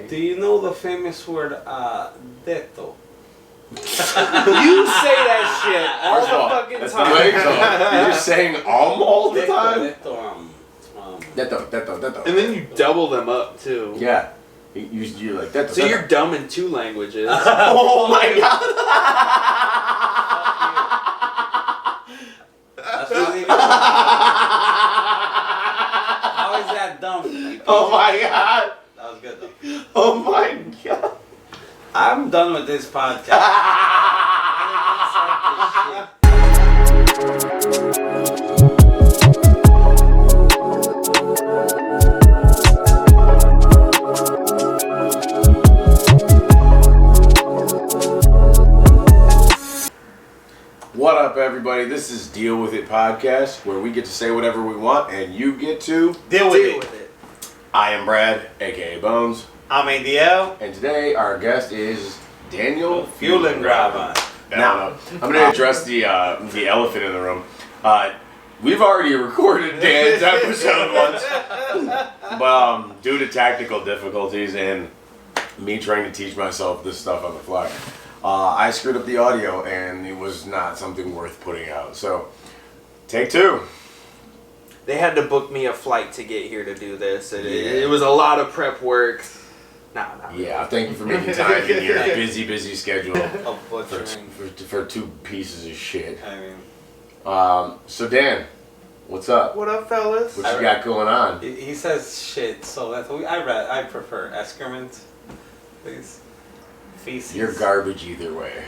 Do you know the famous word deto? You say that shit all the fucking time. You're just saying all the time? Deto. And then you double them up too. Yeah. You're like that. So you're dumb in 2 languages. Oh my god. That's really How is that dumb? Oh my god. That was good though. Oh my god. I'm done with this podcast. What up, everybody? This is Deal With It podcast, where we get to say whatever we want and you get to Deal with it. I am Brad, aka Bones. I'm ADL. And today our guest is Daniel Fuellengraben. Now, I'm going to address the elephant in the room. We've already recorded Dan's episode once, but due to technical difficulties and me trying to teach myself this stuff on the fly, I screwed up the audio and it was not something worth putting out. So, take 2. They had to book me a flight to get here to do this. It was a lot of prep work. Not really. Yeah, thank you for making time in your busy schedule for 2 pieces of shit. I mean, So Dan, what's up? What up, fellas? What you got going on? he says shit, so that's what I prefer excrement, please. Feces. You're garbage either way.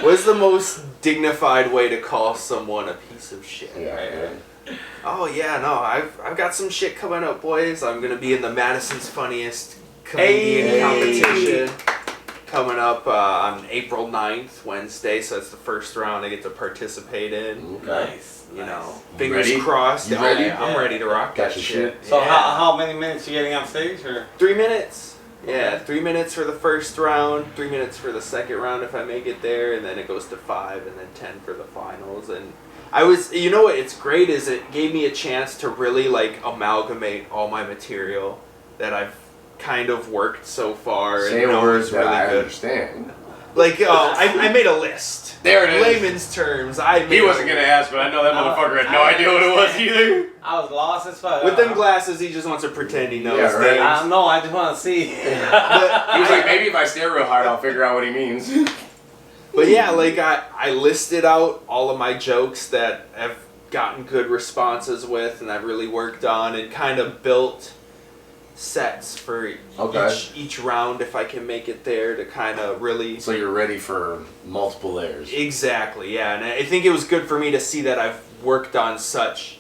What's the most dignified way to call someone a piece of shit? Yeah. Right. Oh yeah, no, I've got some shit coming up, boys. I'm gonna be in the Madison's Funniest Comedian Competition coming up on April 9th, Wednesday. So that's the first round I get to participate in. Okay. Nice. You know, You fingers ready? crossed. You ready? I'm ready to rock Got that your shit. So Yeah. how many minutes you getting on stage, or 3 minutes. Yeah, Okay. 3 minutes for the first round, 3 minutes for the second round if I make it there, and then it goes to 5, and then 10 for the finals. And you know what? It's great is it gave me a chance to really like amalgamate all my material that I've kind of worked so far. Say and a word it's that I understand. Like I made a list. There it is. Layman's terms. He wasn't gonna ask, but I know that motherfucker had no idea what it was either. I was lost as fuck. With them glasses, he just wants to pretend he knows Yeah, right. things. No, I just want to see. But He was like, maybe if I stare real hard, I'll figure out what he means. But yeah, like I listed out all of my jokes that I've gotten good responses with and I've really worked on and kind of built sets for each round if I can make it there to kind of really... So you're ready for multiple layers. Exactly, yeah. And I think it was good for me to see that I've worked on such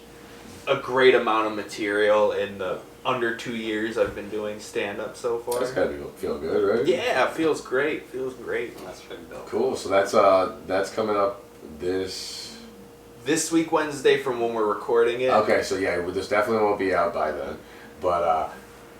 a great amount of material in the under 2 years I've been doing stand-up so far. That's gotta feel good, right? Yeah, it feels great. That's pretty dope. Cool. So that's coming up this This week, Wednesday, from when we're recording it. Okay, so yeah, this definitely won't be out by then, but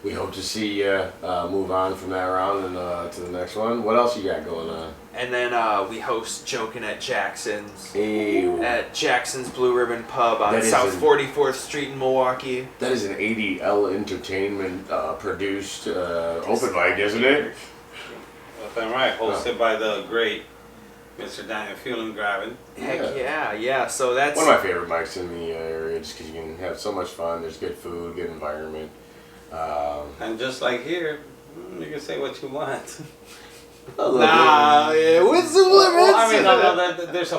we hope to see you move on from that round and to the next one. What else you got going on? And then we host Joking at Jackson's. Ew. At Jackson's Blue Ribbon Pub on That is South 44th Street in Milwaukee. That is an ADL Entertainment produced open mic, isn't it? That's right. Hosted by the great Mr. Daniel Fuellengraben. Heck yeah. So that's one of my favorite mics in the area, just because you can have so much fun. There's good food, good environment. And just like here, you can say what you want. Nah, yeah, with some limits. Well, I mean, no, there's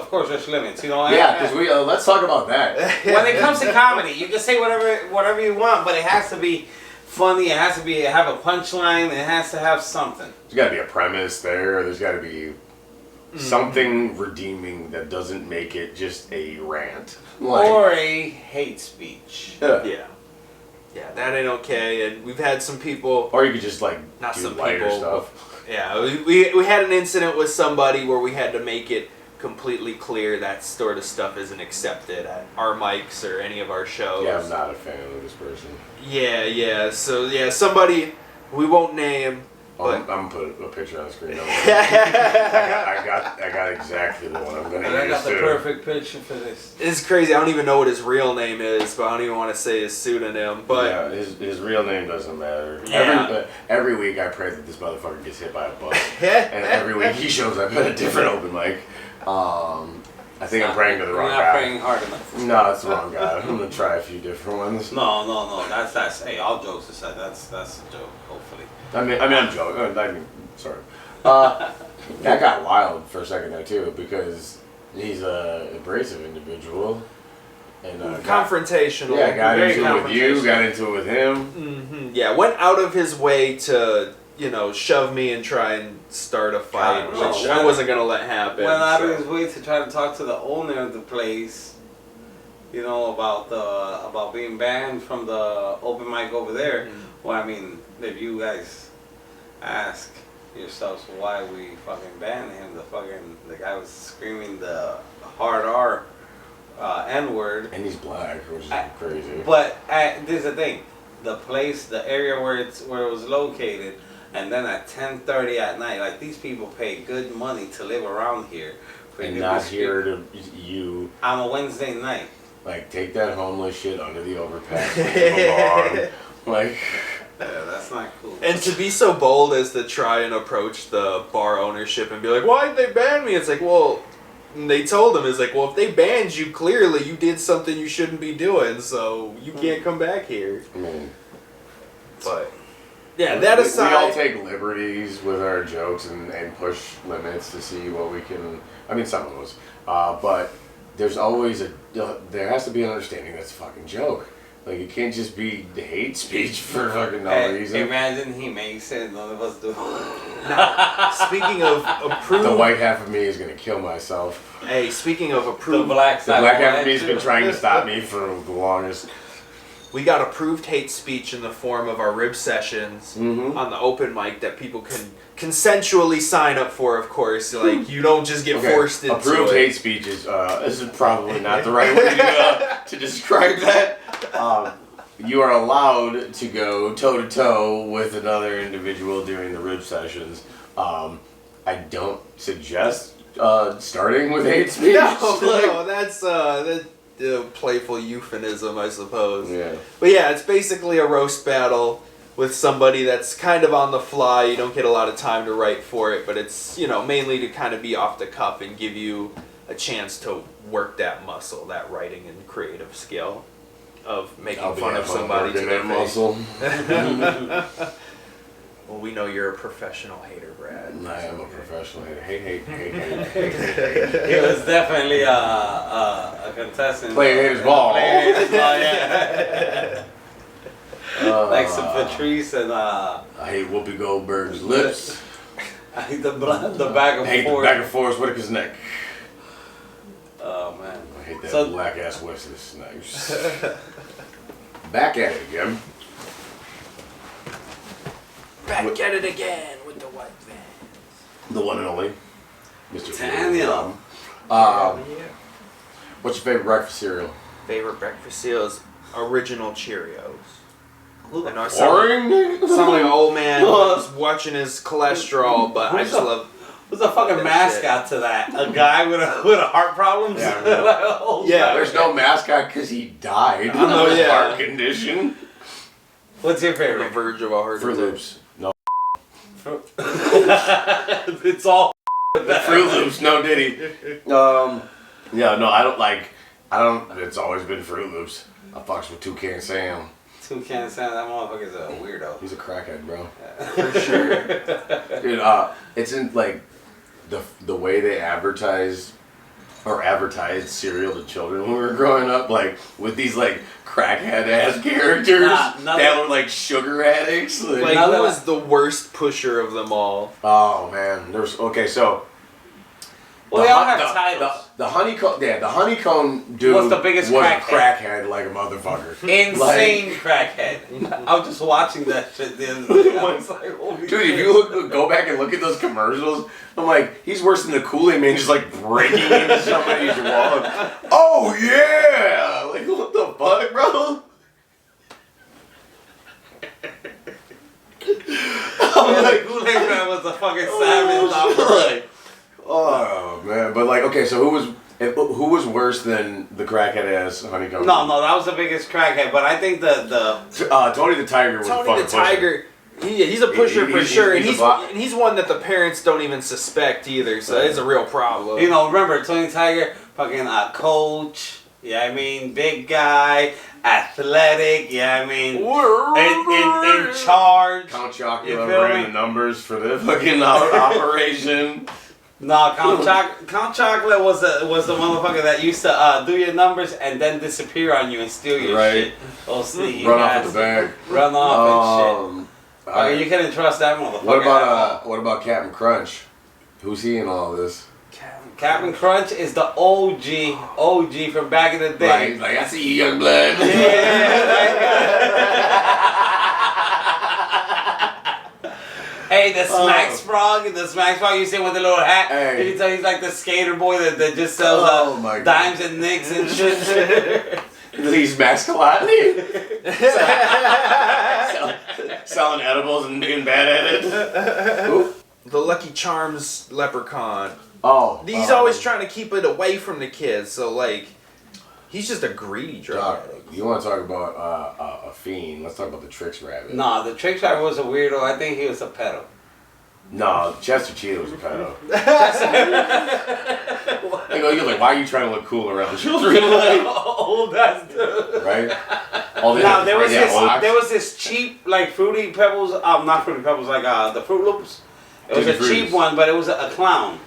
limits, you know. Yeah, because let's talk about that. When it comes to comedy, you can say whatever you want, but it has to be funny. It has to have a punchline. It has to have something. There's got to be a premise there. There's got to be something redeeming that doesn't make it just a rant. Or a hate speech. Yeah, that ain't okay. And we've had some people... Or you could just not do some lighter people, stuff. Yeah, we had an incident with somebody where we had to make it completely clear that sort of stuff isn't accepted at our mics or any of our shows. Yeah, I'm not a fan of this person. Yeah. So, somebody we won't name I'm gonna put a picture on the screen. I got exactly the one I'm gonna use. I got the perfect picture for this. It's crazy. I don't even know what his real name is, but I don't even want to say his pseudonym. But yeah, his real name doesn't matter. Yeah. Every week I pray that this motherfucker gets hit by a bus, and every week he shows up at a different open mic. I think I'm praying to the wrong You're guy. not praying hard enough. No, that's the wrong guy. I'm gonna try a few different ones. No. That's. Hey, all jokes aside, that's a joke. Hopefully. I mean, I'm joking. Sorry. That got wild for a second there too, because he's a abrasive individual, and confrontational. got very into it with you, got into it with him. Mm-hmm. Yeah, went out of his way to shove me and try and start a fight, which I wasn't gonna let happen. Went out of his way to try to talk to the owner of the place. About being banned from the open mic over there. Mm-hmm. Well, I mean, if you guys ask yourselves why we fucking banned him, the guy was screaming the hard R N-word. And he's black, which is crazy. But this is the thing, the area where it was located, and then at 10:30 at night, like these people pay good money to live around here. And not here to you. On a Wednesday night. Like, take that homeless shit under the overpass. Yeah, that's not cool. And to be so bold as to try and approach the bar ownership and be like, why'd they ban me? It's like, well, and they told him, it's like, well, if they banned you, clearly you did something you shouldn't be doing, so you can't come back here. I mean, but yeah, that aside, we all take liberties with our jokes and push limits to see what we can. I mean, some of us, but there's always there has to be an understanding that's a fucking joke. Like, it can't just be hate speech for fucking no reason. Imagine he makes it, none of us do. Now, speaking of approved, the white half of me is gonna kill myself. Hey, speaking of approved, the black half of me has been trying to stop me for the longest. We got approved hate speech in the form of our rib sessions on the open mic that people can consensually sign up for, of course. Like, you don't just get forced into approved hate speech is probably not the right way to describe that. You are allowed to go toe-to-toe with another individual during the rib sessions. I don't suggest starting with hate speech. No, that's playful euphemism, I suppose. Yeah. But yeah, it's basically a roast battle with somebody that's kind of on the fly. You don't get a lot of time to write for it, but it's, mainly to kind of be off the cuff and give you a chance to work that muscle, that writing and creative skill of making fun of somebody to their muscle. Well, we know you're a professional hater, Brad. I am a professional hater. Hate. He was definitely a contestant. Playing haters ball. Yeah. Like some Patrice and I hate Whoopi Goldberg's lips. I hate the back and I hate forth. the back and forth Whitaker's neck. Oh man. I hate that black ass Wesley Snipes. Back at it again. Back at it again with the white van. The one and only, Mr. Daniel. What's your favorite breakfast cereal? Favorite breakfast cereals? Original Cheerios. I know I Boring. sound like an old man who's watching his cholesterol, but I just love. Who's a fucking mascot to that? A guy with a heart problems? Yeah, yeah. There's no mascot because he died I know, of his yeah. heart condition. What's your On the favorite? verge of a heart Fruit attack. Loops. No. It's all Fruit Loops. No Diddy. Yeah. No. I don't. It's always been Fruit Loops. I fucks with Toucan Sam. Toucan Sam, that motherfucker's a weirdo. He's a crackhead, bro. For sure. Dude, it's in like the way they advertised cereal to children when we were growing up, like with these like crackhead ass characters that were like sugar addicts. Like, who was the worst pusher of them all? Oh man, so. Well, they all have titles. The honeycomb dude was the biggest crackhead like a motherfucker. Insane crackhead. I was just watching that shit the other day. I was like, holy dude, shit. if you go back and look at those commercials, I'm like, he's worse than the Kool-Aid Man, just like breaking into somebody's wall. Oh yeah! Like, what the fuck, bro? I'm like, Kool-Aid fucking savage. Like, oh man, but like, okay, so who was worse than the crackhead ass honeycomb? No, that was the biggest crackhead. But I think the Tony the Tiger was Tony the Tiger. He's a pusher for sure, and he's one that the parents don't even suspect either. So it's a real problem. You know, remember Tony Tiger, fucking coach. Yeah, I mean, big guy, athletic. Yeah, I mean, in charge. Count Chocula ran the numbers for the fucking operation. No, Count Chocolate was the motherfucker that used to do your numbers and then disappear on you and steal your shit. Oh, see, run off with the bag. Run off and shit. You couldn't trust that motherfucker. What about Captain Crunch? Who's he in all of this? Captain Crunch is the OG from back in the day. Right, like, I see you, young blood. Hey, the Smack Frog, you see with the little hat. Hey. You can tell he's like the skater boy that just sells dimes and nicks and shit. He's masculine. Selling edibles and being bad at it. The Lucky Charms leprechaun. Oh. He's always trying to keep it away from the kids, so like, he's just a greedy drug addict. You want to talk about a fiend? Let's talk about the Trix Rabbit. No, the Trix Rabbit was a weirdo. I think he was a pedo. No, Chester Cheetah was a pedo. You're like, why are you trying to look cool around children? Like, oh, that's right. Now there was this cheap like Fruity Pebbles. Not Fruity Pebbles, like the Fruit Loops. It was a cheap one, but it was a clown.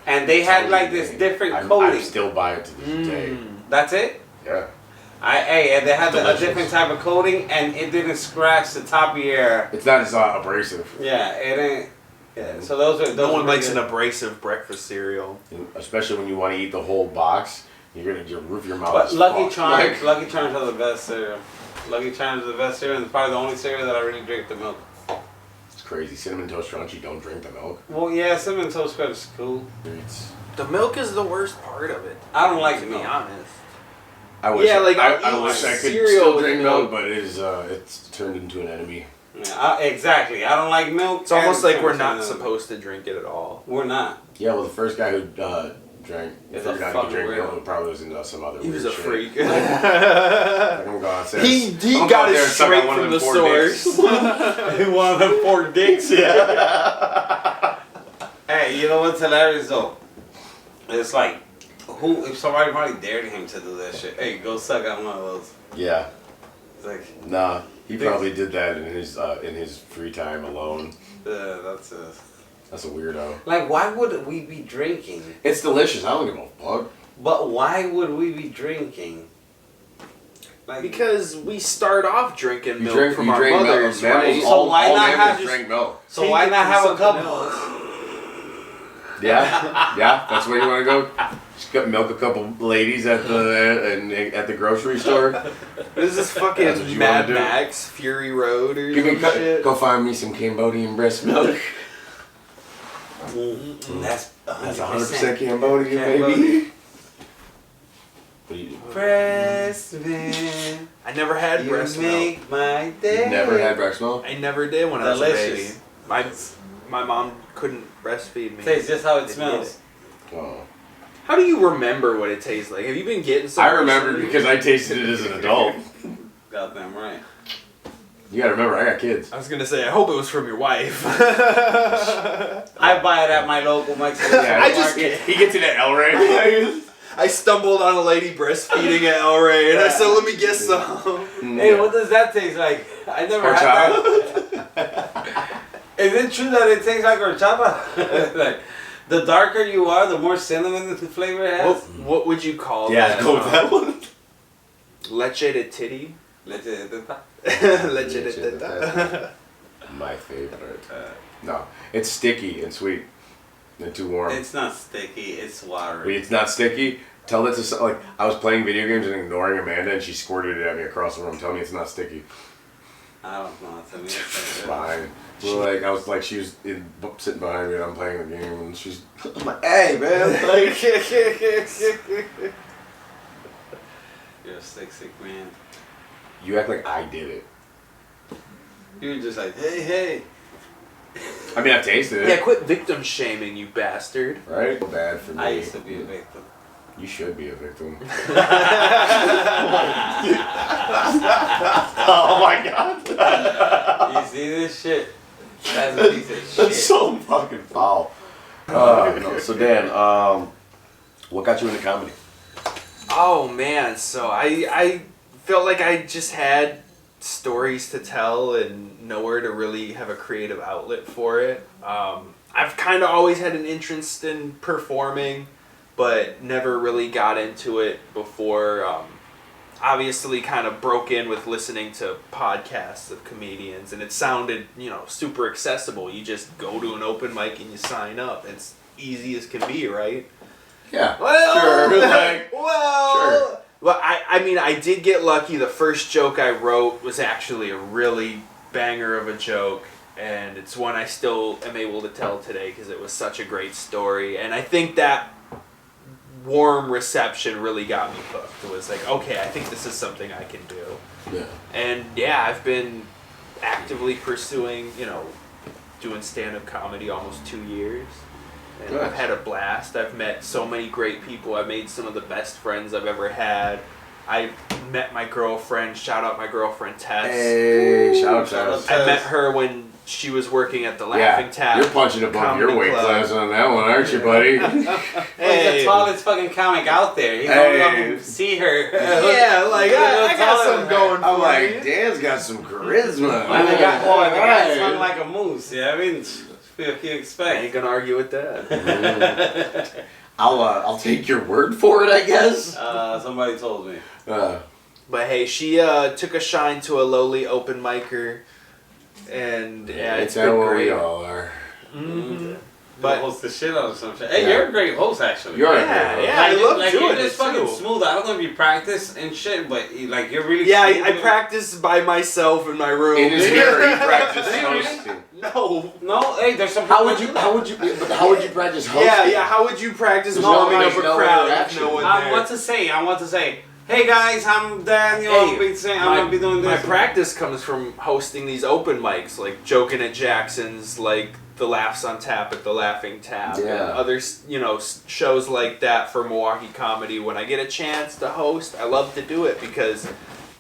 And they had like this different coating. I still buy it to this day. That's it? Yeah. And they had a different type of coating, and it didn't scratch the top of your. It's not as abrasive. Yeah, it ain't. Yeah, so those no one likes an abrasive breakfast cereal, especially when you want to eat the whole box. You're gonna roof your mouth. But Lucky Charms are the best cereal. Lucky Charms are the best cereal, and it's probably the only cereal that I really drink the milk. Crazy. Cinnamon Toast Crunch, you don't drink the milk? Well, yeah, Cinnamon Toast Crunch is cool. The milk is the worst part of it. I don't like it, to be honest. I wish I wish I could still drink milk, but it's turned into an enemy. Yeah, exactly. I don't like milk. It's almost like we're not supposed to drink it at all. We're not. Yeah, well, the first guy who figured out he drank milk probably was into some other. He was a freak. He got it straight from the source. He wanted them 4 dicks. Yeah. Hey, you know what's hilarious though? It's like, if somebody probably dared him to do that shit. Hey, go suck on one of those. Yeah. It's like. Nah, he probably did that in his free time alone. Yeah, That's a weirdo. Like, why would we be drinking? It's delicious. I don't give a fuck. But why would we be drinking? Like, because we start off drinking milk from our mothers, right? So why not have drink milk? So why not have a couple? Yeah. That's where you want to go. Just milk a couple ladies at the grocery store. What is this fucking Mad Max Fury Road or shit? Go find me some Cambodian breast milk. That's 100% Cambodian, baby. Breast milk. I never had breast milk. Make my day. You never had breast milk? I never did when I was a baby. My mom couldn't breastfeed me. Tastes just how it smells. Oh. How do you remember what it tastes like? Have you been getting some? I remember because I tasted it as an adult. Goddamn right. You gotta remember, I got kids. I was gonna say, I hope it was from your wife. I buy it at my local Mexican. Yeah, he gets it at El Rey. I stumbled on a lady breastfeeding at El Rey, and I said, "Let me get some." Hey, what does that taste like? I never had that. Is it true that it tastes like horchata? Like, the darker you are, the more cinnamon the flavor it has. What would you call that? Yeah, go with that one. Leche de titty. Leche de teta. Leche de teta. My favorite. No, it's sticky and sweet. And too warm. It's not sticky. It's watery. Wait, it's not sticky? Tell that to like I was playing video games and ignoring Amanda, and she squirted it at me across the room. Tell me it's not sticky. I don't know. To me, it's fine. Well, I was like, she was sitting behind me, and I'm playing the game, and she's, I'm like, hey, man, like, you're a sick man. You act like I did it. You were just like, hey. I mean, I've tasted it. Yeah, quit victim shaming, you bastard. Right? Bad for me. I used to be a victim. You should be a victim. Oh my god. You see this shit? That's a piece of shit. That's so fucking foul. No. So Dan, what got you into comedy? Oh man, so I felt like I just had stories to tell and nowhere to really have a creative outlet for it. I've kind of always had an interest in performing, but never really got into it before. Obviously kind of broke in with listening to podcasts of comedians, and it sounded, super accessible. You just go to an open mic and you sign up. It's easy as can be, right? Yeah. Well, sure. Sure. Well, I mean, I did get lucky. The first joke I wrote was actually a really banger of a joke, and it's one I still am able to tell today because it was such a great story. And I think that warm reception really got me hooked. It was like, okay, I think this is something I can do. Yeah. And yeah, I've been actively pursuing, doing stand-up comedy almost 2 years. And Good. I've had a blast. I've met so many great people. I've made some of the best friends I've ever had. I met my girlfriend. Shout out my girlfriend Tess. Hey, shout out Tess. I met her when she was working at the Laughing Tap. You're punching above your Comedy weight Club. class on that one, aren't you, buddy? He's the tallest fucking comic out there. You don't see her. Yeah, like I got something going for I'm like, me. Dan's got some charisma. And the guy Alright. hung like a moose. Yeah, I mean, what you I ain't expect? gonna argue with that. I'll take your word for it, I guess. Somebody told me. But hey, she took a shine to a lowly open micer, and yeah, it's been what great. we all are. Mm-hmm. But host the shit out of some shit. Hey, Yeah. you're a great host, actually. You're Yeah, a yeah, I love like, doing you're it just fucking too. smooth. I don't know if you practice and shit, but like you're really. Yeah, smooth I with it. practice by myself in my room. In his mirror, he practiced Did you really? hosting. No. No, hey, there's some. How would you practice hosting? Yeah. How would you practice There's warming no up a nowhere crowd if action. no one I there? want to say. Hey guys, I'm Daniel. I'm gonna be doing this. My practice comes from hosting these open mics, like Joking at Jackson's, like the Laughs on Tap at the Laughing Tap, Yeah. and other shows like that for Milwaukee comedy. When I get a chance to host, I love to do it because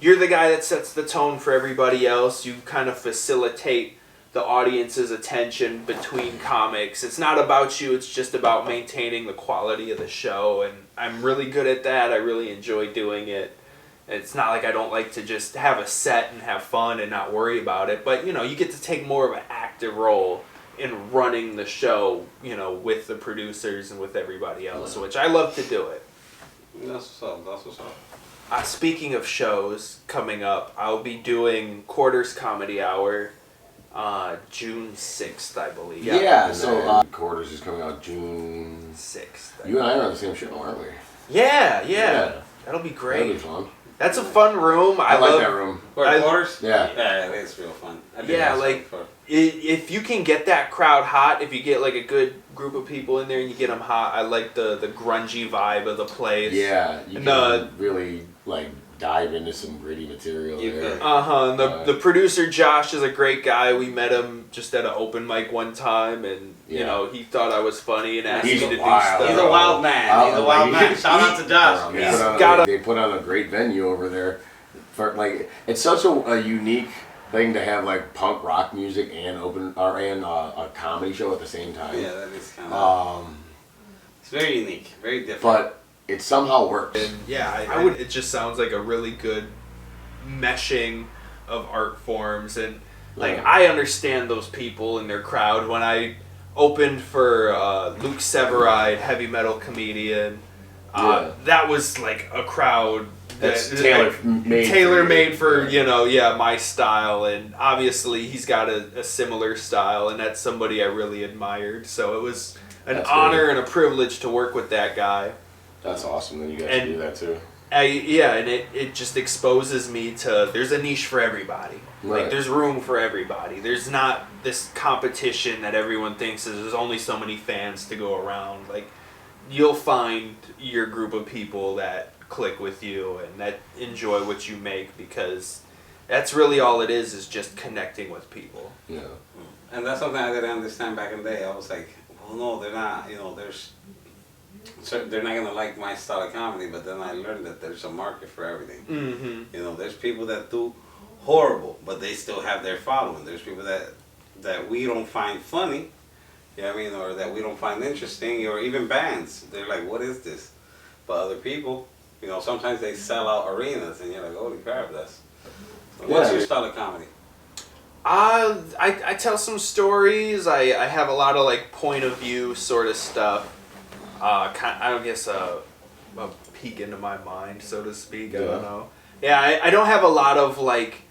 you're the guy that sets the tone for everybody else. You kind of facilitate the audience's attention between comics. It's not about you, it's just about maintaining the quality of the show, and I'm really good at that. I really enjoy doing it. It's not like I don't like to just have a set and have fun and not worry about it, but you get to take more of an active role in running the show, with the producers and with everybody else, which I love to do it. That's what's up. Speaking of shows coming up, I'll be doing Quarters Comedy Hour June 6th, I believe. Yeah, so Quarters is coming out June 6th. You and I are on the same show, aren't we? Yeah. Yeah. That'll be That'd great. be fun. That's a fun room. I like love that room. Quarters? Yeah. Yeah, it's real fun. If you can get that crowd hot, if you get like a good group of people in there and you get them hot, I like the grungy vibe of the place. Yeah, you And, can really like dive into some gritty material there. And the producer Josh is a great guy. We met him just at an open mic one time, and he thought I was funny and asked me to do stuff. He's a wild man. Shout out to Josh. They put on a great venue over there. It's such a unique thing to have like punk rock music and a comedy show at the same time. Yeah, that is kind of. It's very unique, very different. But it somehow works. And I would. It just sounds like a really good meshing of art forms, and I understand those people in their crowd. When I opened for Luke Severide, heavy metal comedian, that was like a crowd that's tailor-made for my style, and obviously he's got a similar style, and that's somebody I really admired. So it was an honor and a privilege to work with that guy. That's awesome that you guys do that too. And it just exposes me to there's a niche for everybody. Right. Like there's room for everybody. There's not this competition that everyone thinks there's only so many fans to go around. Like you'll find your group of people that click with you and that enjoy what you make, because that's really all it is just connecting with people. Yeah. And that's something I didn't understand back in the day. I was like, well, no, they're not. You know, they're not gonna like my style of comedy. But then I learned that there's a market for everything. Mm-hmm. You know, there's people that do horrible, but they still have their following. There's people that we don't find funny. You know what I mean? Or that we don't find interesting, or even bands. They're like, what is this? But other people, you know, sometimes they sell out arenas, and you're like, holy crap, that's... What's your style of comedy? I tell some stories. I have a lot of like point of view sort of stuff. I guess a peek into my mind, so to speak. I don't know. Yeah, I don't have a lot of like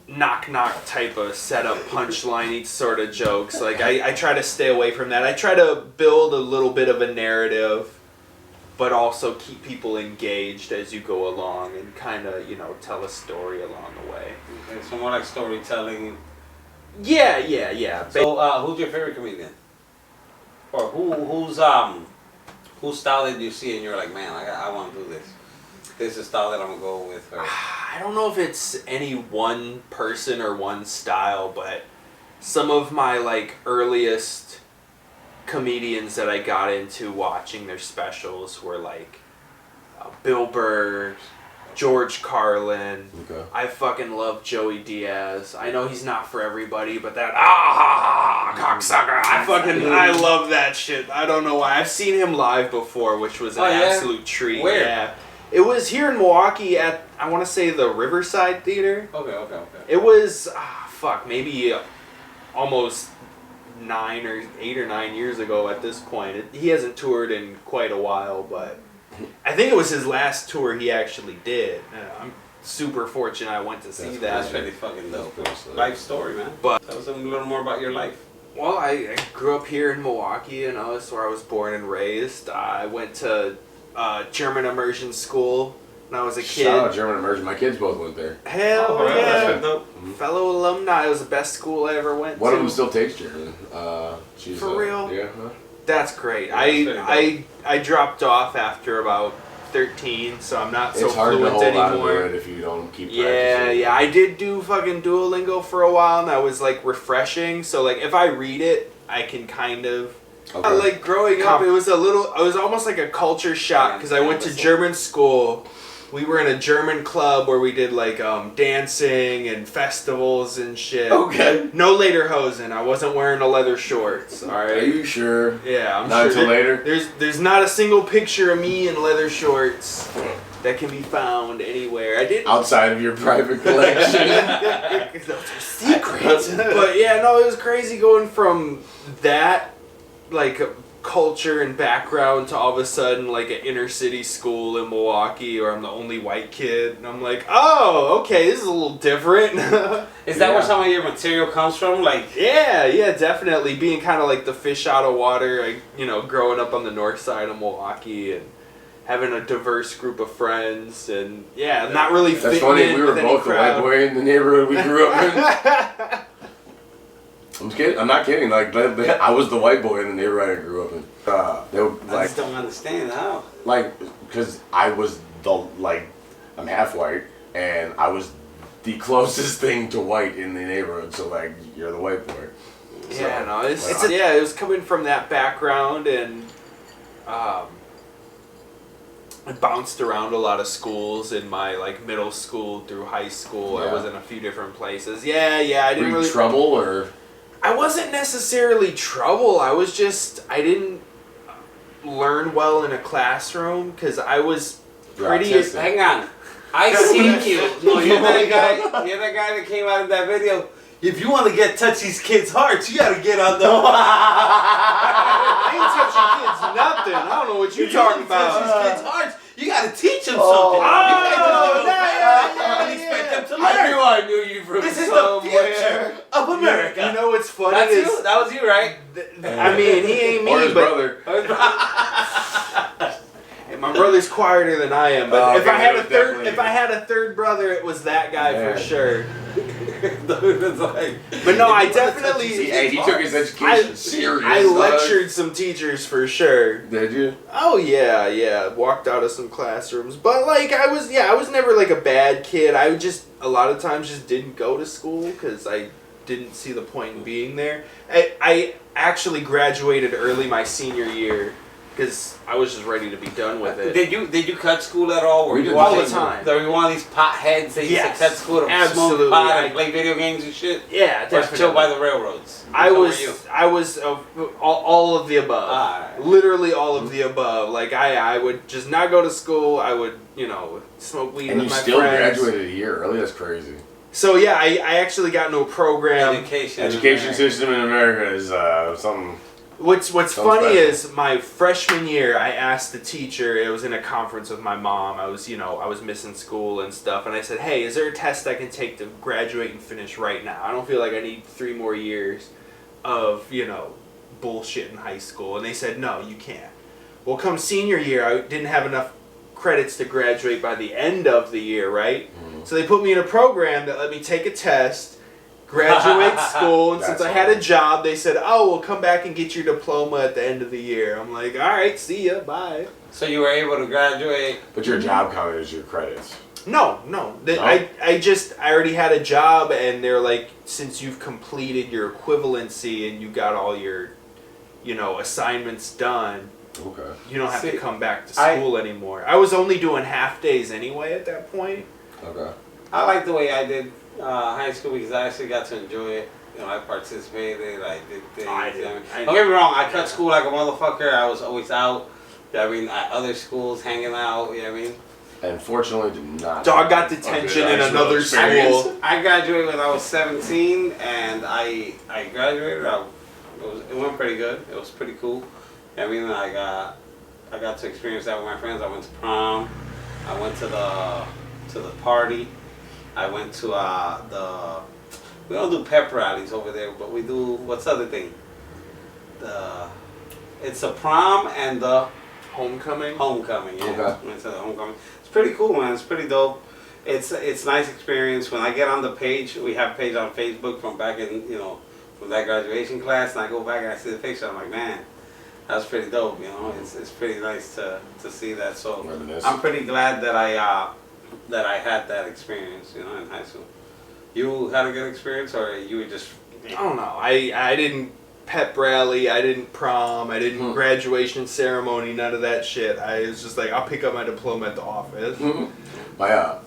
knock type of setup punchline sort of jokes. Like I try to stay away from that. I try to build a little bit of a narrative, but also keep people engaged as you go along and kind of, you know, tell a story along the way. Okay, so more like storytelling. Yeah. So who's your favorite comedian? Or whose style did you see and you're like, man, I want to do this. This is the style that I'm going to go with. Or... I don't know if it's any one person or one style, but some of my like earliest comedians that I got into watching their specials were like Bill Burr, George Carlin. Okay. I fucking love Joey Diaz. I know he's not for everybody, but that cocksucker. I love that shit. I don't know why. I've seen him live before, which was an absolute treat. Where? Yeah. It was here in Milwaukee at, I want to say, the Riverside Theater. Okay. It was maybe almost 8 or 9 years ago at this point. He hasn't toured in quite a while, but I think it was his last tour he actually did. I'm super fortunate I went to see that. That's really fucking dope. Life story, man. But tell us a little more about your life. Well, I grew up here in Milwaukee, and that's where I was born and raised. I went to German immersion school when I was a kid. Shout out German immersion. My kids both went there. Hell yeah. yeah. Mm-hmm. Fellow alumni. It was the best school I ever went to. One of them still takes German. She's For real? Yeah. That's great. Yeah, I dropped off after about 13, so I'm not so it's hard fluent to hold on anymore. to it if you don't keep practicing. Yeah. I did do fucking Duolingo for a while, and that was like refreshing. So like if I read it, I can kind of... Okay. Like growing up, it was almost like a culture shock because I went to German school. We were in a German club where we did like dancing and festivals and shit. Okay. No lederhosen. I wasn't wearing a leather shorts. All right. Are you sure? Yeah, I'm Not sure. until later? There's not a single picture of me in leather shorts that can be found anywhere. I did Outside of your private collection. Those are secrets. But yeah, no, it was crazy going from that like culture and background to all of a sudden like an inner city school in Milwaukee where I'm the only white kid, and I'm like, oh, okay, this is a little different. Is that where some of your material comes from? Like, yeah, definitely being kind of like the fish out of water. Growing up on the north side of Milwaukee and having a diverse group of friends, and not really fitting That's funny. in We were with any both the crowd. white boy in the neighborhood we grew up in. I'm kidding. I'm not kidding. Like I was the white boy in the neighborhood I grew up in. They were I like, just don't understand how. because I was I'm half white, and I was the closest thing to white in the neighborhood. So like, you're the white boy. Yeah, no, it was coming from that background, and I bounced around a lot of schools in my like middle school through high school. Yeah. I was in a few different places. I didn't Were you really trouble or? I wasn't necessarily trouble. I didn't learn well in a classroom because I was pretty. Hang on. I seen you. No, you're that guy. You're that guy that came out of that video. If you want to get touch these kids' hearts, you gotta get on the. I ain't touching kids nothing. I don't know what you're talking about. Touch these kids' hearts. You gotta teach them something. Oh, You expect them to I learn. knew you from This is somewhere. the future of America. You know what's funny That's is you. That was you, right? I mean, he ain't me, Or his but brother. my brother's quieter than I am. But Oh, if I okay, had that a was third, definitely- if I had a third brother, it was that guy for sure. It's like, But no, I if you wanna touch definitely. these Hey, he kids' took his hearts, education serious. I dog. lectured some teachers for sure. Did you? Oh yeah. Walked out of some classrooms, but like I was never like a bad kid. I just a lot of times just didn't go to school because I didn't see the point in being there. I actually graduated early my senior year because I was just ready to be done with it. Did you cut school at all? We did all the time. Were you one of these potheads that used to cut school to absolutely. smoke pot and play video games and shit? Yeah, Or definitely. chill by the railroads? I was all of the above. Alright. Literally all of the above. Like I would just not go to school. I would, smoke weed And with you my still friends. graduated a year early? That's crazy. So yeah, I actually got into a program. Education system in America is something. What's Sounds funny special. is my freshman year, I asked the teacher. It was in a conference with my mom. I was missing school and stuff, and I said, "Hey, is there a test I can take to graduate and finish right now? I don't feel like I need 3 more years of bullshit in high school." And they said, "No, you can't." Well, come senior year, I didn't have enough credits to graduate by the end of the year, right? Mm-hmm. So they put me in a program that let me take a test, graduate school, and since I had a job, they said, "Oh, we'll come back and get your diploma at the end of the year." I'm like, "All right, see ya, bye." So you were able to graduate. But your job counted as your credits. No. I already had a job, and they're like, since you've completed your equivalency and you got all your, assignments done, Okay. you don't have to come back to school anymore. I was only doing half days anyway at that point. Okay. I like the way I did high school because I actually got to enjoy it. I participated. I did things. Don't get me wrong. I cut school like a motherfucker. I was always out. At other schools, hanging out. You know what I mean? And fortunately, did not. Dog got detention in another school. I graduated when I was 17, and I graduated. It went pretty good. It was pretty cool. I mean, I got to experience that with my friends. I went to prom. I went to the party. I went to we don't do pep rallies over there, but we do what's the other thing? It's a prom and the Homecoming. Homecoming. Yeah. Okay. Went to the homecoming. It's pretty cool, man. It's pretty dope. It's a nice experience. When I get on the page, we have a page on Facebook from back in from that graduation class, and I go back and I see the picture. I'm like, man, that's pretty dope. It's pretty nice to see that. So Reminisce. I'm pretty glad that I had that experience. In high school. You had a good experience, or you were just? I don't know. I didn't pep rally. I didn't prom. I didn't graduation ceremony. None of that shit. I was just like, I'll pick up my diploma at the office. Mm-hmm. I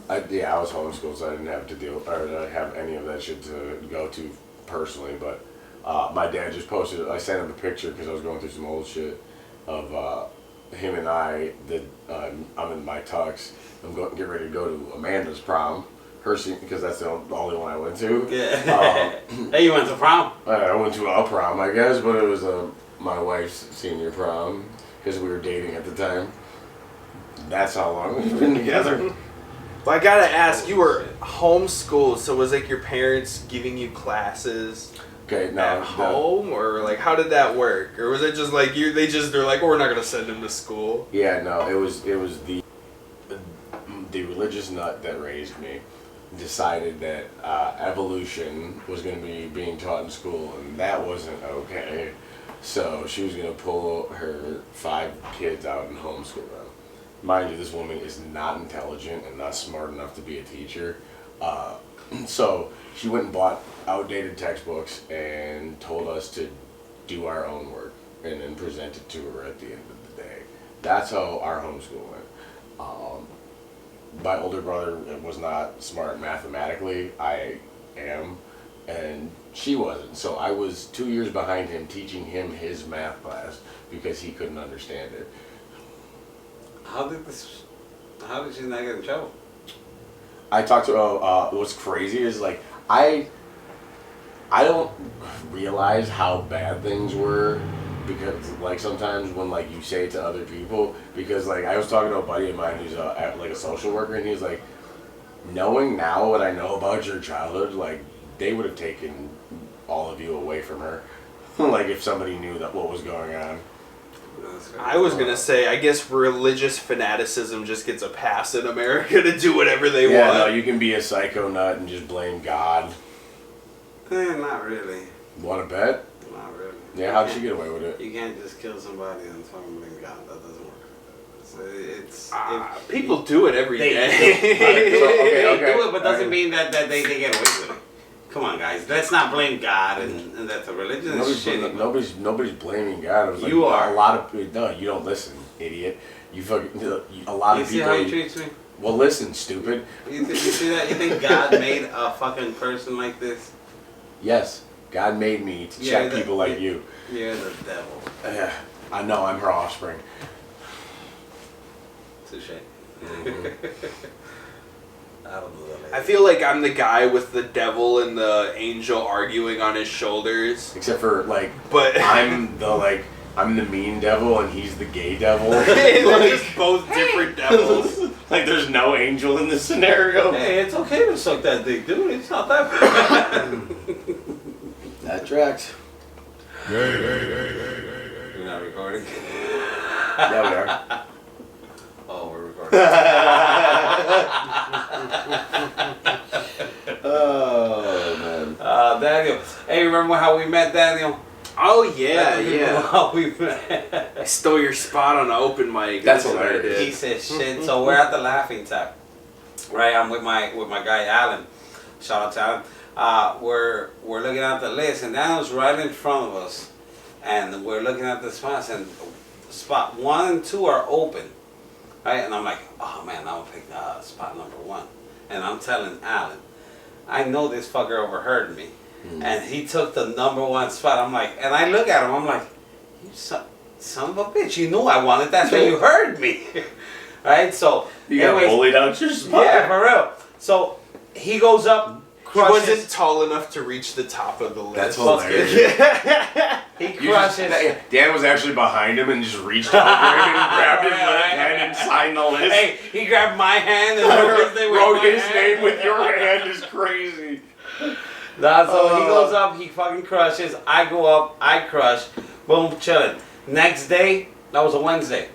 was homeschooled, so I didn't have to deal or have any of that shit to go to personally. But my dad just posted. I sent him a picture because I was going through some old shit of him and I. I'm in my tux. I'm getting ready to go to Amanda's prom. Because that's the only one I went to. Yeah. Hey, you went to prom? I went to a prom, I guess, but it was my wife's senior prom because we were dating at the time. That's how long we've been together. Well, I gotta ask, you were homeschooled, so was like your parents giving you classes Okay, at home, or like how did that work, or was it just like they're like, oh, we're not gonna send him to school? Yeah, no, it was the religious nut that raised me decided that evolution was going to be being taught in school, and that wasn't okay. So she was going to pull her 5 kids out and homeschool them. Mind you, this woman is not intelligent and not smart enough to be a teacher. So she went and bought outdated textbooks and told us to do our own work and then present it to her at the end of the day. That's how our homeschool went. My older brother was not smart mathematically. I am, and she wasn't. So I was 2 years behind him teaching him his math class because he couldn't understand it. How did she not get in trouble? I talked to what's crazy is like I don't realize how bad things were because like sometimes when like you say it to other people, because like I was talking to a buddy of mine who's like a social worker, and he was like, knowing now what I know about your childhood, like they would have taken all of you away from her. Like if somebody knew that what was going on. I was gonna say, I guess religious fanaticism just gets a pass in America to do whatever they want. Yeah, no, you can be a psycho nut and just blame God. Not really. Want to bet? Not really. Yeah, how'd she get away with it? You can't just kill somebody and fucking blame God. That doesn't work. It's people do it every day. They Okay. do it, but doesn't mean that they get away with it. Come on, guys. Let's not blame God and that the religion is shitty. Nobody's blaming God. It was like You are. A lot of people. No, you don't listen, idiot. You fucking. A lot of people. You see how he treats me? Well, listen, stupid. You see that? You think God made a fucking person like this? Yes, God made me to check people like you. You're the devil. Yeah, I know. I'm her offspring. Touche. Mm-hmm. I don't know that lady. I feel like I'm the guy with the devil and the angel arguing on his shoulders. Except for like, But I'm the mean devil and he's the gay devil. They're just both different devils. Like there's no angel in this scenario. Hey, it's okay to suck that dick, dude. It's not that bad. That tracks. You're not recording? Yeah, we are. Oh, we're recording. Oh man. Daniel. Hey, remember how we met, Daniel? Oh yeah. How we met. I stole your spot on the open mic. That's what I hilarious. did. He said shit. So we're at the Laughing Tap, right? I'm with my guy Alan. Shout out to Alan. We're looking at the list, and Daniel's right in front of us, and we're looking at the spots, and spot 1 and 2 are open, right? And I'm like, oh man, I'm gonna pick spot number 1, and I'm telling Alan, I know this fucker overheard me. And he took the number 1 spot. I'm like, and I look at him, I'm like, you son of a bitch, you knew I wanted, that's why you heard me. Right? So, You got bullied out your spot. yeah, for real. So, he goes up, He crushes. wasn't tall enough to reach the top of the list. That's hilarious. He crushes. Dan was actually behind him and just reached over him and grabbed his hand and signed the list. Hey, he grabbed my hand and wrote his name with your hand is crazy. Nah, so he goes up, he fucking crushes. I go up, I crush. Boom, chilling. Next day, that was a Wednesday.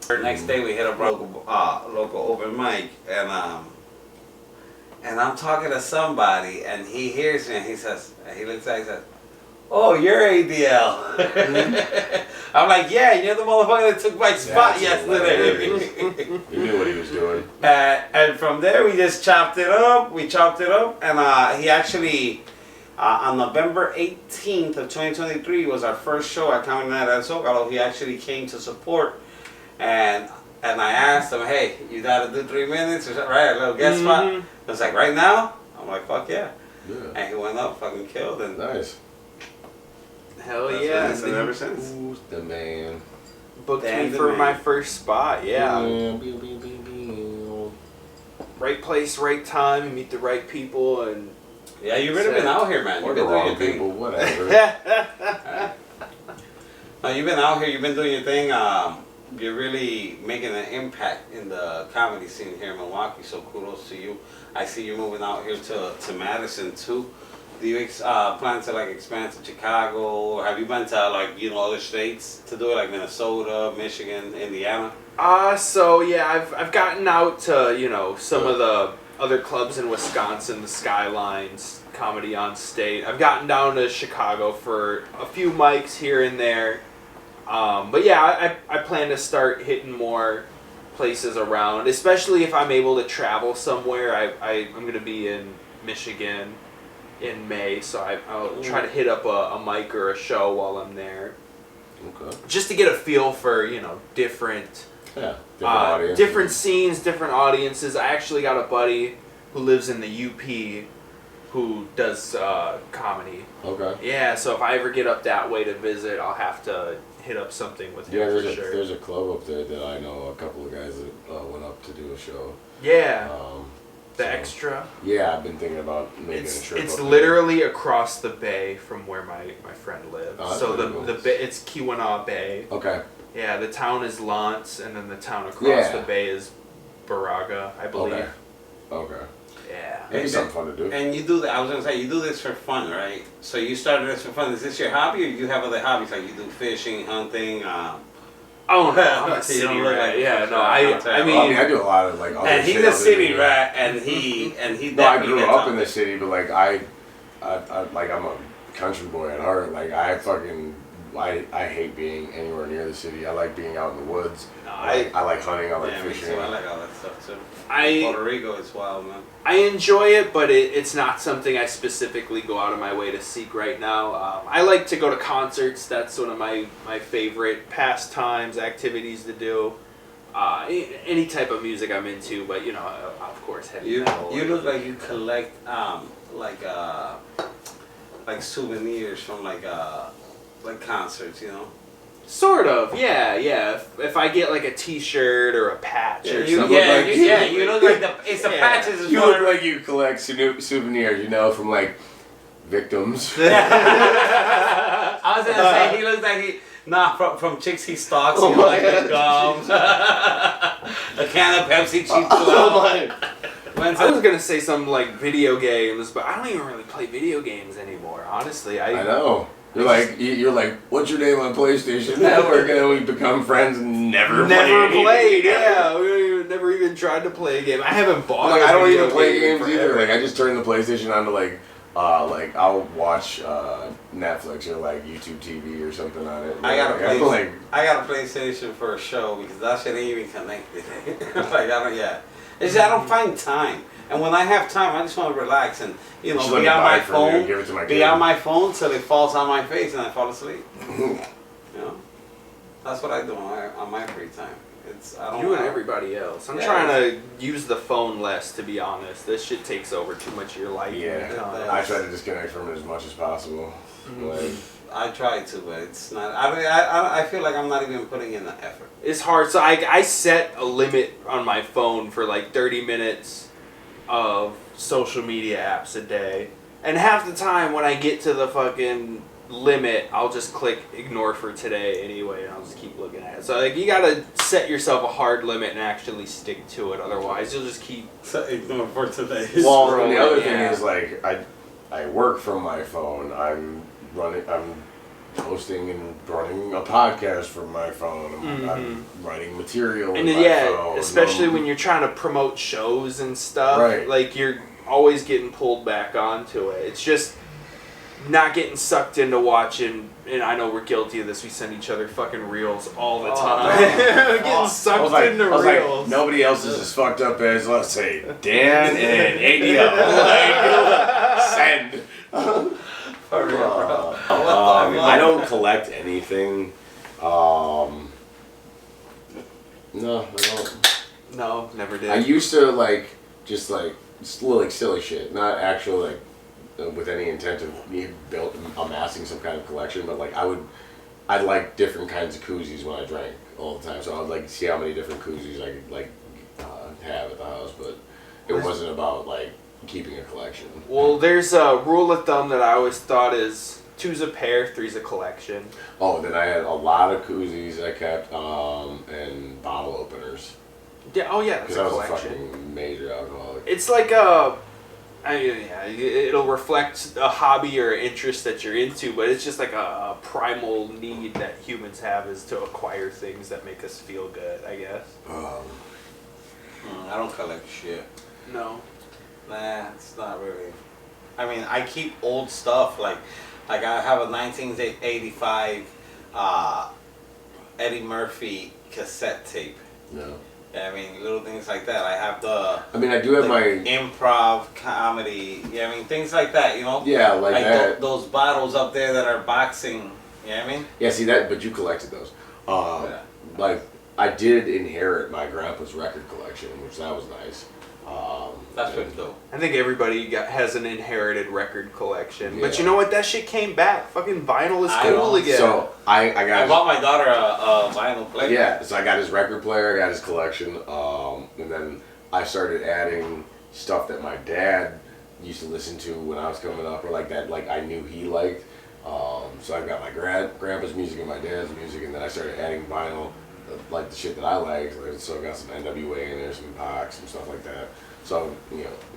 Next day we hit a local open mic, and I'm talking to somebody, and he hears me, and he says, he looks at me, he says, "Oh, you're ADL." I'm like, "Yeah, you're the motherfucker that took my spot yesterday." He knew what he was doing. And from there, we just chopped it up. And he actually, on November 18th of 2023 was our first show at Comedy Night at Zocalo. He actually came to support, and I asked him, "Hey, you gotta do 3 minutes, or something, right? A little guest spot." I was like, "Right now?" I'm like, "Fuck yeah!" And he went up, fucking killed, and Nice. Hell that's yeah. what I said ever since. Who's the man? Booked me Dan the for man. my first spot, yeah. Right place, right time, meet the right people, and Yeah, you've really been out here, man. Or You've the been doing wrong your thing. people, whatever. No, you've been out here. You've been doing your thing. You're really making an impact in the comedy scene here in Milwaukee. So kudos to you. I see you moving out here to Madison too. Do you plan to like expand to Chicago, or have you been to like other states to do it, like Minnesota, Michigan, Indiana? So yeah, I've gotten out to some of the other clubs in Wisconsin, the Skylines, Comedy on State. I've gotten down to Chicago for a few mics here and there. But yeah, I plan to start hitting more places around, especially if I'm able to travel somewhere. I'm going to be in Michigan in May, so I'll try to hit up a mic or a show while I'm there. Okay. Just to get a feel for, different audiences. different scenes, different audiences. I actually got a buddy who lives in the UP who does comedy. Okay. Yeah, so if I ever get up that way to visit, I'll have to hit up something with him for sure. There's a club up there that I know a couple of guys that went up to do a show. Yeah. The so, Extra. Yeah, I've been thinking about making a trip. It's up literally across the bay from where my friend lives. Oh, so pretty cool. the bay, it's Keweenaw Bay. Okay. Yeah, the town is Lance, and then the town across Yeah. the bay is Baraga, I believe. Okay. Yeah. Maybe something fun to do. And you do that. I was gonna say you do this for fun, right? So you started this for fun. Is this your hobby, or you have other hobbies like you do fishing, hunting? Oh no, I'm a You city don't look rat. like Yeah, a no, fish. I mean, I do a lot of like other And he's shit a other city than rat, and he No, I definitely grew gets up out in the there. city, but like I like I'm a country boy at heart. Like I fucking I hate being anywhere near the city. I like being out in the woods. No, I like hunting. I like Yeah, me fishing. too. I like all that stuff too. I Puerto Rico is wild, man. I enjoy it, but it's not something I specifically go out of my way to seek right now. I like to go to concerts. That's one of my favorite pastimes, activities to do. Any type of music I'm into, but you know, of course, heavy metal. You look like you collect like souvenirs from like concerts, you know. Sort of, yeah. If I get like a T-shirt or a patch or something, You look like it's the patches. You look like you collect souvenirs, you know, from like victims. I was gonna say he looks like from chicks he stalks. You know, like the gums, a can of Pepsi, cheap I was gonna say something like video games, but I don't even really play video games anymore. Honestly, I know. You're like, what's your name on PlayStation Network? And then we become friends and never played. Yeah, we never even tried to play a game. I haven't bought. Like, I don't even play game games either. Like I just turn the PlayStation on to like I'll watch Netflix or like YouTube TV or something on it. I got a PlayStation for a show because that shit ain't even connected. It's I don't find time. And when I have time, I just want to relax and be on my phone. Be on my phone till it falls on my face and I fall asleep. You know, that's what I do on my free time. You and everybody else. I'm trying to use the phone less, to be honest. This shit takes over too much of your life. Yeah, I try to disconnect from it as much as possible. Mm-hmm. Like, I try to, but it's not. I feel like I'm not even putting in the effort. It's hard. So I set a limit on my phone for like 30 minutes of social media apps a day. And half the time when I get to the fucking limit, I'll just click ignore for today anyway, and I'll just keep looking at it. So like you gotta set yourself a hard limit and actually stick to it. Otherwise, you'll just keep ignore for today. Well, and the other thing is like I work from my phone. I'm posting and running a podcast from my phone. I'm writing material. And with my phone. Especially when you're trying to promote shows and stuff. Right. Like you're always getting pulled back onto it. It's just not getting sucked into watching, and I know we're guilty of this, we send each other fucking reels all the time. Getting sucked into reels. Like, nobody else is as fucked up as, let's say, Dan and ADL. Send. I don't collect anything. No, I don't. No, never did. I used to just little silly shit, not actual with any intent of amassing some kind of collection, but I'd like different kinds of koozies when I drank all the time, so I'd like to see how many different koozies I could have at the house, but it wasn't about keeping a collection. Well, there's a rule of thumb that I always thought is 2's a pair, 3's a collection. Oh, then I had a lot of koozies I kept, and bottle openers. Yeah, that's a collection. Because I was a fucking major alcoholic. It's like it'll reflect a hobby or interest that you're into, but it's just like a primal need that humans have is to acquire things that make us feel good, I guess. I don't collect shit. No. Nah, it's not really. I mean, I keep old stuff like I have a 1985 Eddie Murphy cassette tape. No. I mean, little things like that. I have I do have my improv comedy. Yeah, I mean, things like that. You know. Yeah, like that. Those bottles up there that are boxing. You know what I mean? Yeah, see that, but you collected those. I did inherit my grandpa's record collection, which that was nice. That's pretty dope. I think everybody has an inherited record collection. Yeah. But you know what? That shit came back. Fucking vinyl is cool again. So I bought my daughter a vinyl player. Yeah, so I got his record player, I got his collection, and then I started adding stuff that my dad used to listen to when I was coming up, or that I knew he liked. So I've got my grandpa's music and my dad's music, and then I started adding vinyl, the shit that I liked. So I got some NWA in there, some Pac, some stuff like that. So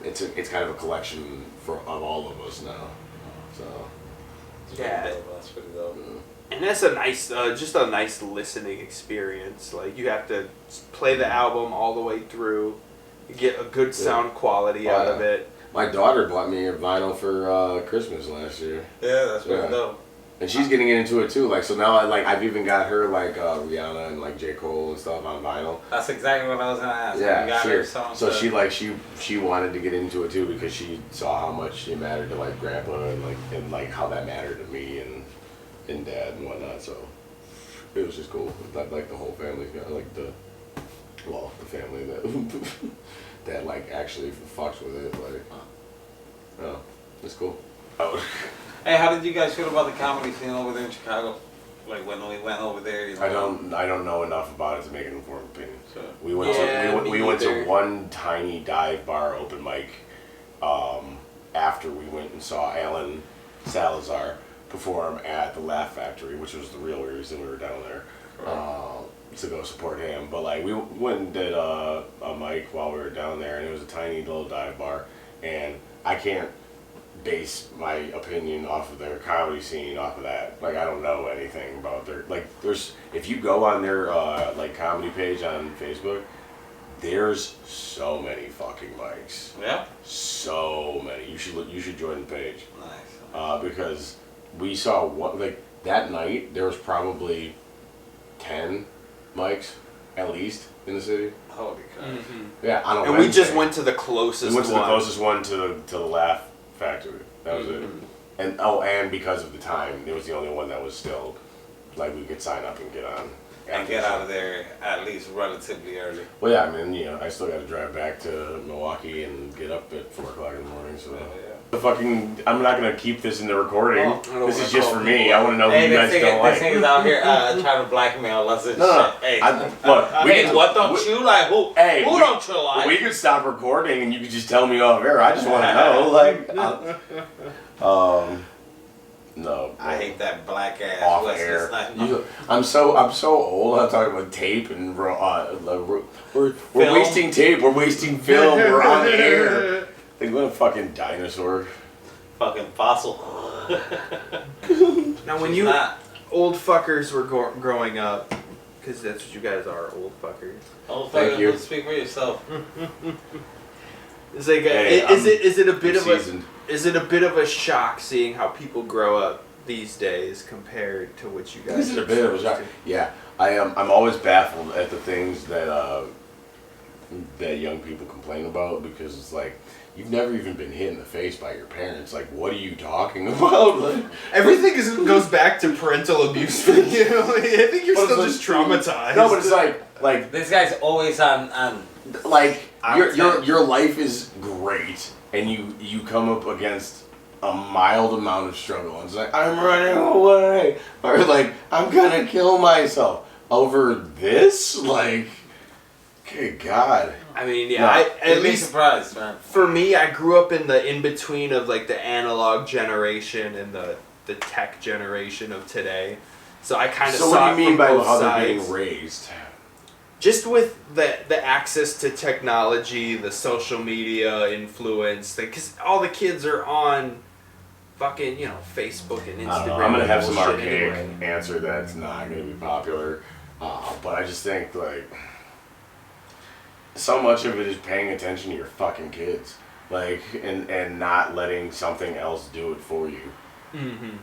it's kind of a collection of all of us now. So that's pretty dope. And that's a nice, just a nice listening experience. You have to play the album all the way through, you get a good sound quality out of it. My daughter bought me a vinyl for Christmas last year. Yeah, that's pretty dope. And she's getting into it too. Like, so now I've even got her like Rihanna and like J. Cole and stuff on vinyl. That's exactly what I was gonna ask. Yeah, you got sure. her songs So to- she wanted to get into it too because she saw how much it mattered to like grandpa and like how that mattered to me and dad and whatnot. So it was just cool. Like the whole family, like the family that that like actually fucks with it. Like, oh, it's cool. Oh. Hey, how did you guys feel about the comedy scene over there in Chicago? Like when we went over there, you know? I don't know enough about it to make an informed opinion. So, We went we went to one tiny dive bar open mic after we went and saw Alan Salazar perform at the Laugh Factory, which was the real reason we were down there to go support him. But like we went and did a mic while we were down there, and it was a tiny little dive bar, and I can't base my opinion off of their comedy scene off of that. Like, I don't know anything about their, like, there's, if you go on their like comedy page on Facebook, there's so many fucking mics. Yeah. So many. You should join the page. Nice. Because we saw one, like that night there was probably 10 mics at least in the city. Holy crap. Mm-hmm. Yeah, on a And Wednesday. we just went to the closest We went to one. the closest one to the Laugh Factory. That was it. And because of the time, it was the only one that was still like we could sign up and get on. And get out of there at least relatively early. Well, yeah, I mean, you know, I still got to drive back to Milwaukee and get up at 4 o'clock in the morning. So the fucking, I'm not gonna keep this in the recording. This is just for me. I want to know who you guys don't like. This nigga's out here trying to blackmail us and shit. Hey, look, what don't you like? Who don't you like? We could stop recording and you could just tell me off air. I just want to know, like, no. I hate that black ass off Wesley air. Snipes. I'm so old. I'm talking about tape and we're wasting tape. We're wasting film. We're on air. Like what a fucking dinosaur. Fucking fossil. Now, when old fuckers were growing up, because that's what you guys are, old fuckers. Old Thank fucker, you. speak for yourself. It's like, is it a bit of a shock seeing how people grow up these days compared to what you guys? This is a bit of a shock. Yeah, I am. I'm always baffled at the things that that young people complain about because it's like you've never even been hit in the face by your parents. Like, what are you talking about? Like, everything goes back to parental abuse for you. I think you're still just traumatized. No, but it's like This guy's always on like your life is great and you come up against a mild amount of struggle and it's like I'm running away or like I'm gonna kill myself over this, like, good God. I mean, yeah, No, at least surprised, man. for me, I grew up in the in-between of like the analog generation and the tech generation of today. So I kind of So saw what do you it mean from by both how they're sides. being raised? Just with the access to technology, the social media influence, because all the kids are on fucking, Facebook and Instagram. I don't know. I'm gonna have some bullshit archaic anyway. answer that's not gonna be popular, but I just think like so much of it is paying attention to your fucking kids, like and not letting something else do it for you. Mm-hmm.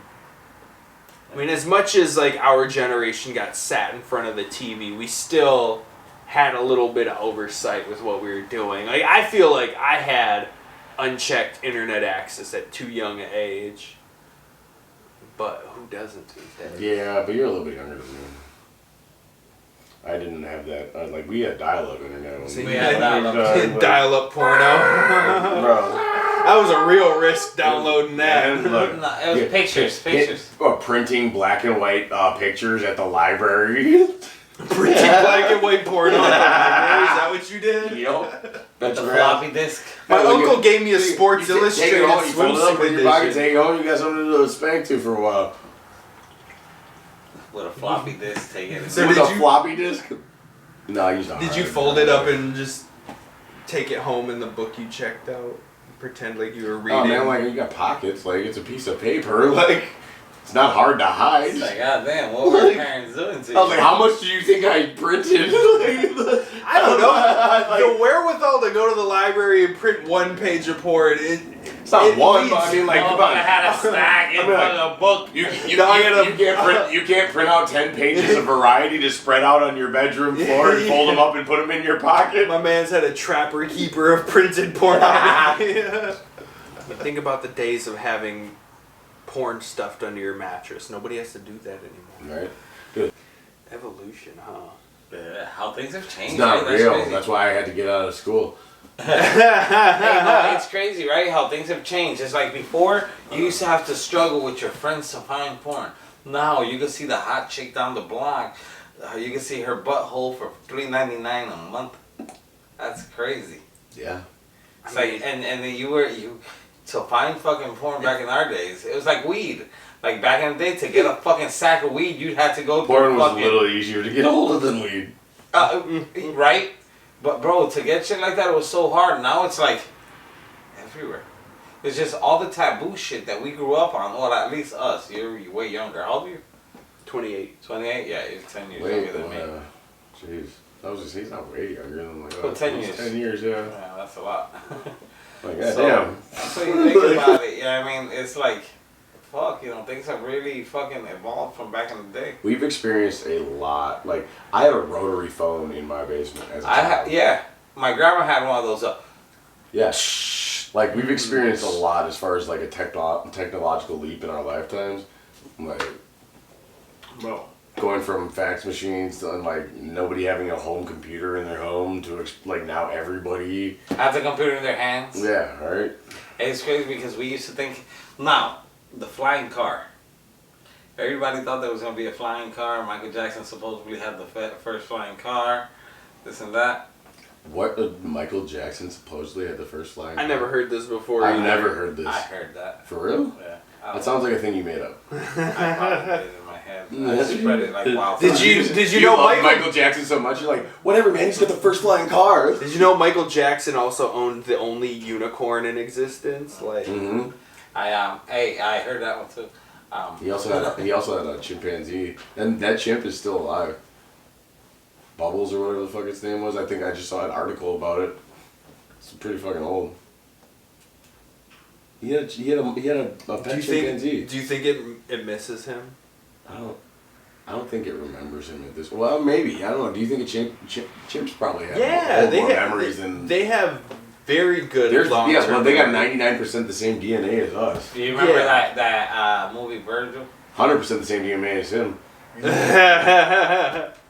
I mean, as much as like our generation got sat in front of the TV, we still had a little bit of oversight with what we were doing. Like, I feel like I had unchecked internet access at too young an age, but who doesn't these days? Yeah, but you're a little bit younger than me. I didn't have that. Like, we had dial-up internet. When We had dial-up. Dial-up porno. Bro. That was a real risk downloading that. And look, No, it was pictures. Printing black and white pictures at the library. Printing black and white porno at the library. Is that what you did? Yep. With the floppy disk. My Yeah, uncle you- gave me a Sports you take Illustrated it home, you fold it up in your pocket, edition. take it home, you got something to spank to for a while. With a floppy disk, take it. So With did a you- floppy disk? No, I used to. Did you fold it up and just take it home in the book you checked out? Pretend like you were reading? Oh man, like you got pockets, like it's a piece of paper, like it's not hard to hide. It's like, goddamn, what were your parents doing to you? I was like, how much do you think I printed? I don't know. The wherewithal to go to the library and print one page report, It's not It one, leads- but I mean, like, come I on. had a stack in a book. You can't print out 10 pages of variety to spread out on your bedroom floor and fold them up and put them in your pocket. My man's had a trapper keeper of printed porn. Think about the days of having porn stuffed under your mattress. Nobody has to do that anymore. Right? Evolution, huh? Yeah, how things have changed. It's not right? real. Crazy. That's why I had to get out of school. Hey, no, it's crazy, right? How things have changed. It's like before, you used to have to struggle with your friends to find porn. Now you can see the hot chick down the block. You can see her butthole for $3.99 a month. That's crazy. Yeah. It's like, and then you to find fucking porn back in our days, it was like weed. Like back in the day, to get a fucking sack of weed, you'd have to go Porn through was a fucking, little easier to get hold of than weed. right? But bro, to get shit like that, it was so hard. Now it's like everywhere. It's just all the taboo shit that we grew up on. Well, at least us. You're way younger. How old are you? 28. 28? Yeah, you're 10 years Wait, younger than me. jeez. I was just, he's not way younger than like, Well, 10 years. 10 years, yeah. Yeah, that's a lot. Like, So- goddamn. So you think about it, yeah, I mean, it's like, fuck, things have really fucking evolved from back in the day. We've experienced a lot. Like, I had a rotary phone in my basement as a child. Yeah, my grandma had one of those. Yeah. Like, we've experienced a lot as far as, like, a technological leap in our lifetimes. Like, Bro. going from fax machines to, like, nobody having a home computer in their home to, like, now everybody. Have the computer in their hands. Yeah, right? It's crazy because we used to think, now, the flying car. Everybody thought there was going to be a flying car. Michael Jackson supposedly had the first flying car. This and that. What? Michael Jackson supposedly had the first flying I never heard this before. I've either. never heard this. I heard that. For real? Yeah. That sounds like a thing you made up. I probably did it in my head. I spread it like wildfire. Did you know love Michael Jackson so much? You're like, whatever, man. He's got the first flying car. Did you know Michael Jackson also owned the only unicorn in existence? Like, Mm-hmm. I heard that one too. He also had a chimpanzee, and that chimp is still alive. Bubbles or whatever the fuck its name was. I think I just saw an article about it. It's pretty fucking old. He had a pet chimpanzee. do you think it misses him? I don't think it remembers him at this. Well, maybe, I don't know. Do you think chimps probably have more memories than they have very good long-term well, they got memory. 99% the same DNA as us. Do you remember that movie Virgil? 100% the same DNA as him.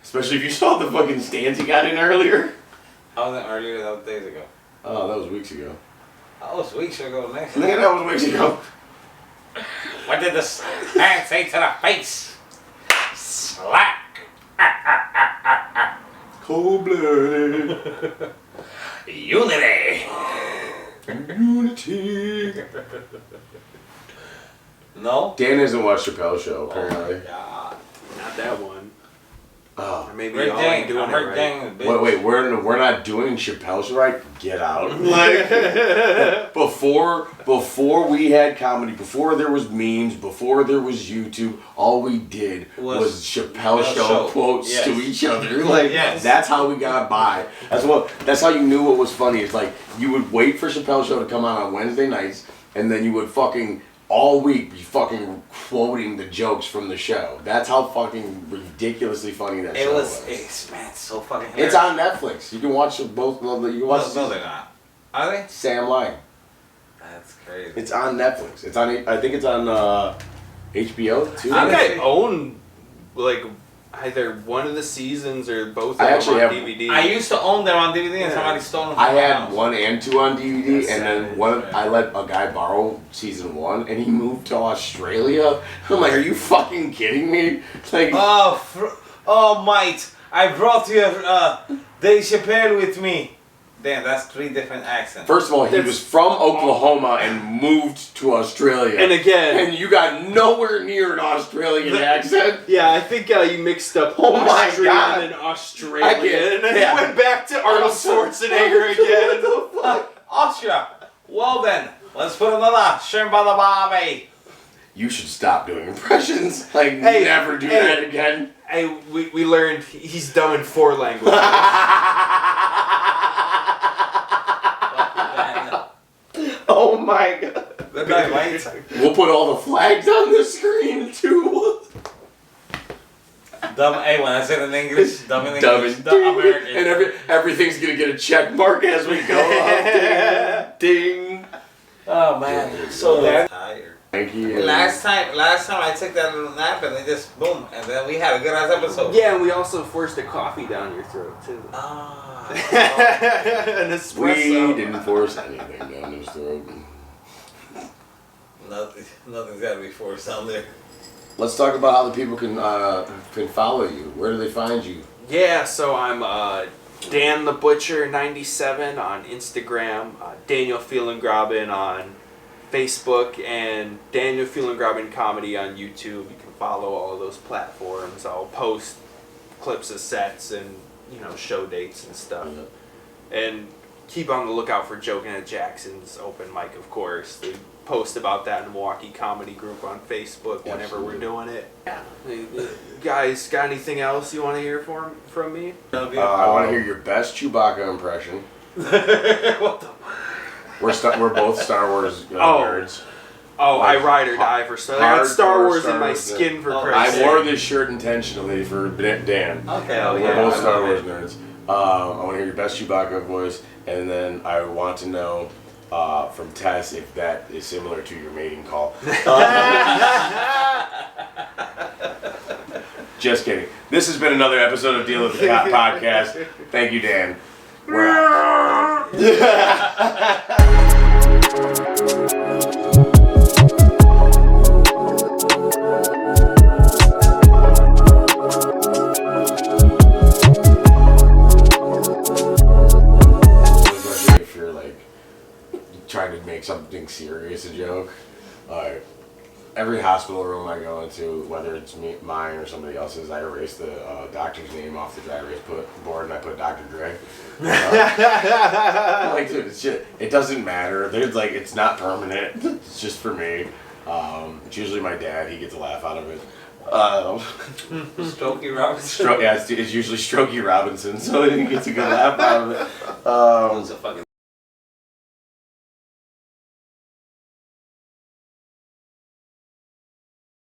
Especially if you saw the fucking stands he got in earlier. I wasn't earlier, that was days ago. Oh, that was weeks ago. Oh, it was weeks ago next. Nigga, that was weeks ago. What did the man say to the face? Slack. Cold-blooded. Unity. Unity. No? Dan hasn't watched Chappelle's show, apparently. God. Not that one. Oh. Or maybe Rick y'all ain't Dang. doing I'm it Rick right. Dang, bitch. Wait, we're not doing Chappelle's show right? Get out. Like, before we had comedy, before there was memes, before there was YouTube, all we did was Chappelle show quotes Yes. to each other. Like, Yes. that's how we got by. That's how you knew what was funny. It's like, you would wait for Chappelle's show to come out on Wednesday nights, and then you would fucking all week be fucking quoting the jokes from the show. That's how fucking ridiculously funny that show was. It's so fucking It's hilarious. on Netflix. You can watch both. You can watch No, they're not. Are they? Sam Lang. That's crazy. It's on Netflix. It's on. I think it's on HBO too. I think I own like either one of the seasons or both of I them actually on have- DVD. I used to own them on DVD and Yeah. somebody stole them from I my had house. 1 and 2 on DVD, That's and then savage, one. man. I let a guy borrow season 1, and he moved to Australia. I'm like, are you fucking kidding me? It's like, Oh, mate, I brought you Dave Chappelle with me. Damn, that's 3 different accents. first of all, he That's- was from Oklahoma and moved to Australia. And again, and you got nowhere near an Australian accent. yeah, I think you mixed up Oh my Austrian God. and I Australian, get- and then yeah. you went back to Arnold Schwarzenegger again. What the fuck? Austria. Well then, let's put another shrimp on the barbie. You should stop doing impressions. Like, Hey, never do hey. that again. Hey, we learned he's dumb in 4 languages. Oh my god. The Dynamite. We'll put all the flags on the screen too. Dumb. Hey, when I said in English, dumb in Dumb English, and dumb American. And everything's gonna get a check mark as we go. Ding. Oh man, so tired. Thank you. Last time I took that little nap and it just boom, and then we had a good ass episode. Yeah, and we also forced a coffee down your throat too. Ah. An espresso. We didn't force anything down his throat. Nothing's got to be forced down there. Let's talk about how the people can follow you. Where do they find you? Yeah, so I'm Dan the Butcher 97 on Instagram, Daniel Fuellengraben on Facebook, and Daniel Fuellengraben Comedy on YouTube. You can follow all of those platforms. I'll post clips of sets and show dates and stuff. Yeah. And keep on the lookout for Joking at Jackson's open mic, of course. They post about that in the Milwaukee Comedy Group on Facebook whenever Absolutely. we're doing it. Yeah. Guys, got anything else you want to hear from me? I want to hear your best Chewbacca impression. What the? We're both Star Wars nerds. Oh, I ride or die for Star Wars. I got Star Wars in my skin for Christ's I sake. wore this shirt intentionally for Dan. Okay, We're both Star Wars nerds. I want to hear your best Chewbacca voice, and then I want to know from Tess if that is similar to your mating call. Just kidding. This has been another episode of Deal with the Cop podcast. Thank you, Dan. We're out. If you're like trying to make something serious a joke, every hospital room I go into, whether it's mine or somebody else's, I erase the doctor's name off the dry erase board and I put Dr. Dre. Like, dude, it's just, it doesn't matter. There's like, it's not permanent. It's just for me. It's usually my dad. He gets a laugh out of it. Strokey Robinson. Yeah, it's usually Strokey Robinson, so he gets a good laugh out of it. It's a fucking